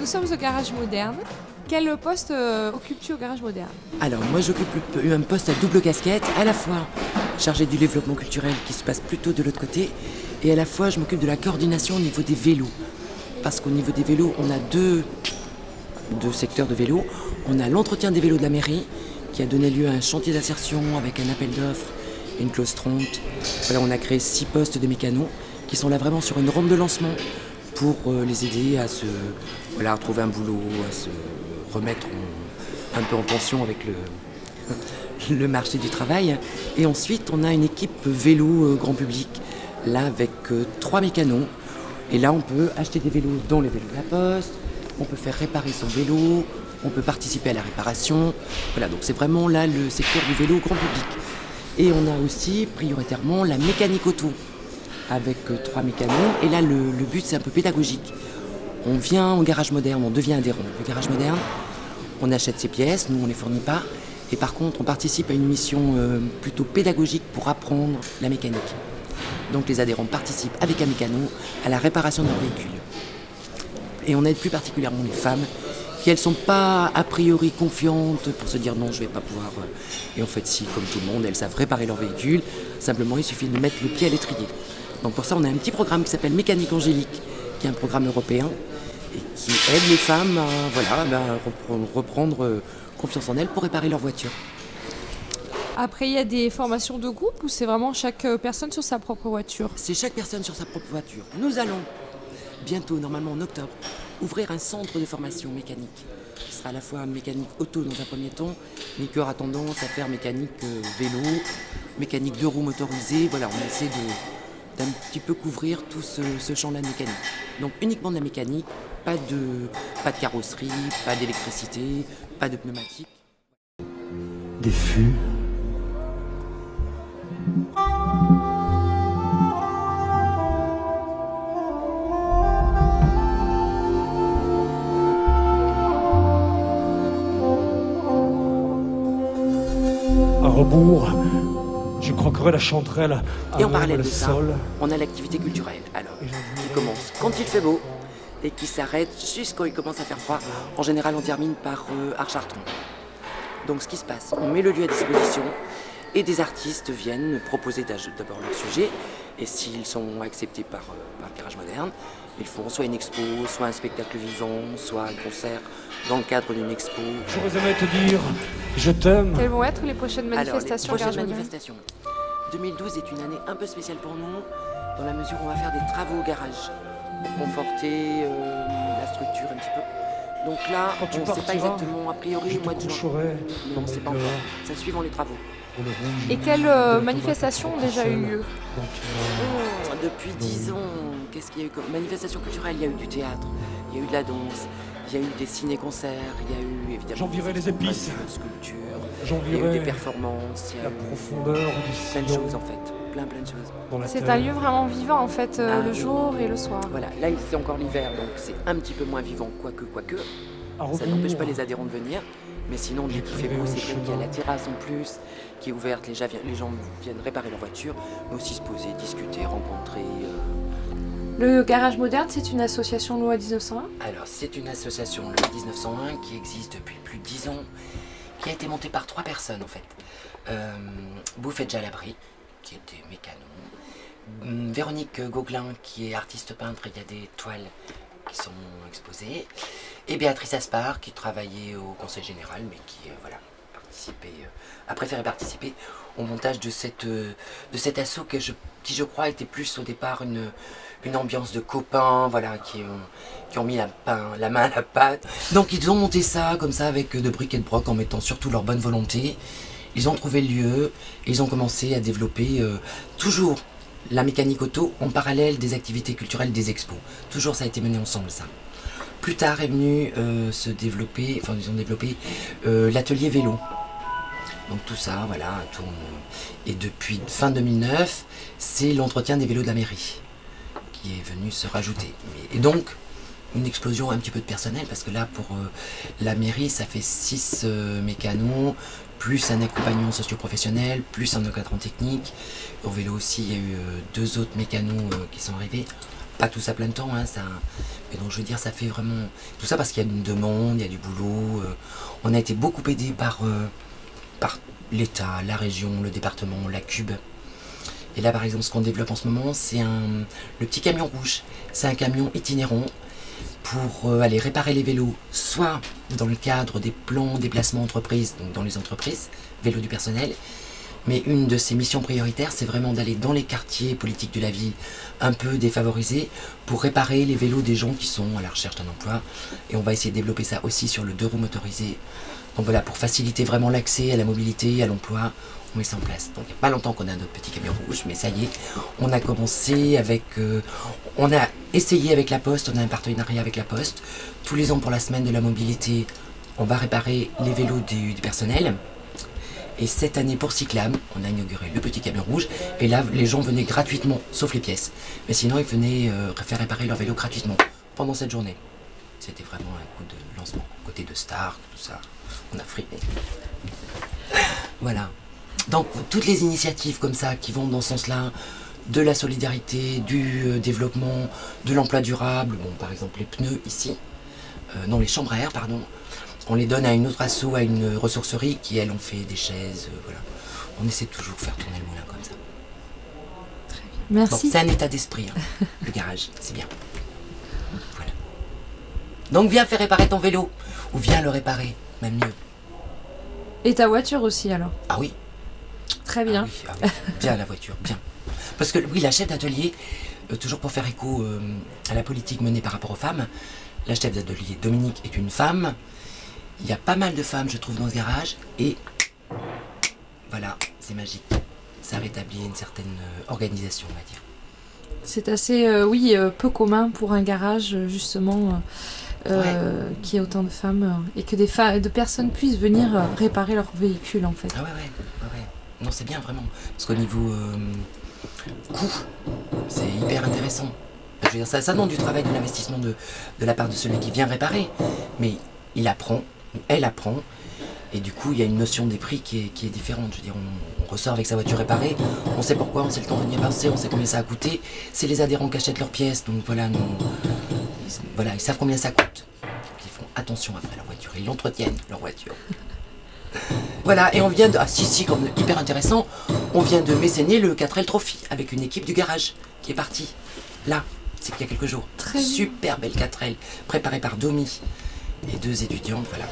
sommes au Garage Moderne. Quel poste occupes-tu au Garage Moderne? Alors moi j'occupe un poste à double casquette, à la fois chargé du développement culturel qui se passe plutôt de l'autre côté, et à la fois je m'occupe de la coordination au niveau des vélos. Parce qu'au niveau des vélos, on a deux secteurs de vélos. On a l'entretien des vélos de la mairie, qui a donné lieu à un chantier d'insertion avec un appel d'offres, une clause 30. Voilà, on a créé 6 postes de mécanos qui sont là vraiment sur une rampe de lancement pour les aider à trouver un boulot, à se remettre un peu en tension avec le marché du travail. Et ensuite, on a une équipe vélo grand public, là avec 3 mécanos. Et là, on peut acheter des vélos dans les vélos de la Poste, on peut faire réparer son vélo, on peut participer à la réparation. Voilà, donc c'est vraiment là le secteur du vélo grand public. Et on a aussi prioritairement la mécanique auto, avec 3 mécanos. Et là, le but, c'est un peu pédagogique. On vient au Garage Moderne, on devient adhérent. Le Garage Moderne, on achète ses pièces, nous on ne les fournit pas. Et par contre, on participe à une mission plutôt pédagogique pour apprendre la mécanique. Donc les adhérents participent avec un mécano à la réparation de leur véhicule. Et on aide plus particulièrement les femmes qui, elles, ne sont pas a priori confiantes pour se dire non, je ne vais pas pouvoir. Et en fait, si, comme tout le monde, elles savent réparer leur véhicule. Simplement, il suffit de mettre le pied à l'étrier. Donc pour ça, on a un petit programme qui s'appelle Mécanique Angélique, qui est un programme européen et qui aide les femmes à reprendre confiance en elles pour réparer leur voiture. Après, il y a des formations de groupe ou c'est vraiment chaque personne sur sa propre voiture? C'est chaque personne sur sa propre voiture. Nous allons bientôt, normalement en octobre, ouvrir un centre de formation mécanique qui sera à la fois mécanique auto dans un premier temps, mais qui aura tendance à faire mécanique vélo, mécanique 2 roues motorisées. Voilà, on essaie d'un petit peu couvrir tout ce champ-là de mécanique. Donc uniquement de la mécanique, pas de carrosserie, pas d'électricité, pas de pneumatique. Des fûts. À rebours, je croquerai la chanterelle. Et en parallèle de ça, on a l'activité culturelle, alors, qui commence quand il fait beau et qui s'arrête juste quand il commence à faire froid. En général, on termine par Archartron. Donc ce qui se passe, on met le lieu à disposition et des artistes viennent proposer d'abord leur sujet. Et s'ils sont acceptés par le Garage Moderne, ils font soit une expo, soit un spectacle vivant, soit un concert dans le cadre d'une expo. J'aurais aimé te dire, je t'aime. Quelles vont être les prochaines manifestations? Alors, les prochaines manifestations. 2012 est une année un peu spéciale pour nous, dans la mesure où on va faire des travaux au garage pour conforter la structure un petit peu. Donc là, on ne sait pas exactement, a priori, le mois de juin. Mais on ne sait pas encore. Ça suivant les travaux. Et quelles manifestations ont déjà eu lieu? Depuis 10 ans, qu'est-ce qu'il y a eu comme manifestation culturelle? Il y a eu du théâtre, il y a eu de la danse, il y a eu des ciné-concerts, il y a eu évidemment J'envierai les épices, sculptures, j'envierai il y a eu des performances, il y a la profondeur du plein de sillon choses en fait, plein de choses. dans la C'est terre. un lieu vraiment vivant en fait, le jour et le soir. Voilà, là c'est encore l'hiver, donc c'est un petit peu moins vivant, quoique. À Ça rebours, n'empêche pas les adhérents de venir, mais sinon dès qu'il fait beau, c'est vrai qu'il y a la terrasse en plus qui est ouverte, les gens viennent réparer leur voiture, mais aussi se poser, discuter, rencontrer. Le Garage Moderne, c'est une association loi 1901? Alors c'est une association loi 1901 qui existe depuis plus de 10 ans, qui a été montée par 3 personnes en fait. Bouffet Jalabri, qui était mécano, Véronique Gauguelin, qui est artiste peintre, il y a des toiles qui sont exposées, et Béatrice Aspar, qui travaillait au Conseil Général, mais qui a préféré participer au montage de cet asso qui je crois était plus au départ une ambiance de copains, voilà, qui ont mis la main à la pâte. Donc ils ont monté ça comme ça avec de briques et de broc en mettant surtout leur bonne volonté. Ils ont trouvé le lieu et ils ont commencé à développer toujours la mécanique auto en parallèle des activités culturelles, des expos. Toujours ça a été mené ensemble ça. Plus tard est venu ils ont développé l'atelier vélo. Donc tout ça, voilà, tourne. Et depuis fin 2009, c'est l'entretien des vélos de la mairie qui est venu se rajouter. Et donc, une explosion un petit peu de personnel, parce que là, pour la mairie, ça fait 6 mécanos, plus un accompagnant socio-professionnel, plus un encadrant technique. Au vélo aussi, il y a eu 2 autres mécanos qui sont arrivés. pas tous à plein temps, hein, ça. Mais donc je veux dire, ça fait vraiment tout ça parce qu'il y a une demande, il y a du boulot. On a été beaucoup aidé par l'État, la région, le département, la Cube. Et là, par exemple, ce qu'on développe en ce moment, c'est le petit camion rouge. C'est un camion itinérant pour aller réparer les vélos, soit dans le cadre des plans déplacement entreprise, donc dans les entreprises, vélo du personnel. Mais une de ses missions prioritaires, c'est vraiment d'aller dans les quartiers politiques de la ville, un peu défavorisés, pour réparer les vélos des gens qui sont à la recherche d'un emploi. Et on va essayer de développer ça aussi sur le 2 roues motorisé. Donc voilà, pour faciliter vraiment l'accès à la mobilité, à l'emploi, on met ça en place. Donc il n'y a pas longtemps qu'on a notre petit camion rouge, mais ça y est, on a commencé avec... on a essayé avec la Poste, on a un partenariat avec la Poste. Tous les ans pour la semaine de la mobilité, on va réparer les vélos du personnel. Et cette année pour Cyclam, on a inauguré le petit camion rouge. Et là, les gens venaient gratuitement, sauf les pièces. Mais sinon, ils venaient faire réparer leur vélo gratuitement pendant cette journée. C'était vraiment un coup de lancement. Côté de Star, tout ça, on a fripé. Voilà. Donc, toutes les initiatives comme ça qui vont dans ce sens-là, de la solidarité, du développement, de l'emploi durable, bon, par exemple les pneus ici, non, les chambres à air, pardon, on les donne à une autre asso, à une ressourcerie qui, elle, on fait des chaises, voilà. On essaie de toujours faire tourner le moulin comme ça. Très bien. Merci. Bon, c'est un état d'esprit, hein, le garage, c'est bien. Voilà. Donc viens faire réparer ton vélo, ou viens le réparer, même mieux. Et ta voiture aussi alors? Ah oui. Très bien. Ah oui, bien la voiture, bien. Parce que oui, la chef d'atelier, toujours pour faire écho à la politique menée par rapport aux femmes, la chef d'atelier Dominique est une femme. Il y a pas mal de femmes, je trouve, dans ce garage. Et voilà, c'est magique. Ça rétablit une certaine organisation, on va dire. C'est assez, peu commun pour un garage, justement, qu'il y ait autant de femmes et que de personnes puissent venir réparer leur véhicule, en fait. Ah ouais. Non, c'est bien, vraiment. Parce qu'au niveau coût, c'est hyper intéressant. Je veux dire, ça demande du travail, de l'investissement de la part de celui qui vient réparer. Mais il apprend, elle apprend. Et du coup, il y a une notion des prix qui est différente. Je veux dire, on ressort avec sa voiture réparée, on sait pourquoi, on sait le temps de venir passer, on sait combien ça a coûté. C'est les adhérents qui achètent leurs pièces, donc voilà, ils savent combien ça coûte. Ils font attention après leur voiture, ils l'entretiennent, leur voiture. Voilà, et on vient de... Ah si, comme hyper intéressant, on vient de mécéner le 4L Trophy avec une équipe du garage qui est partie. Là, c'est qu'il y a quelques jours. Très super belle 4L, préparée par Domi et 2 étudiantes, voilà.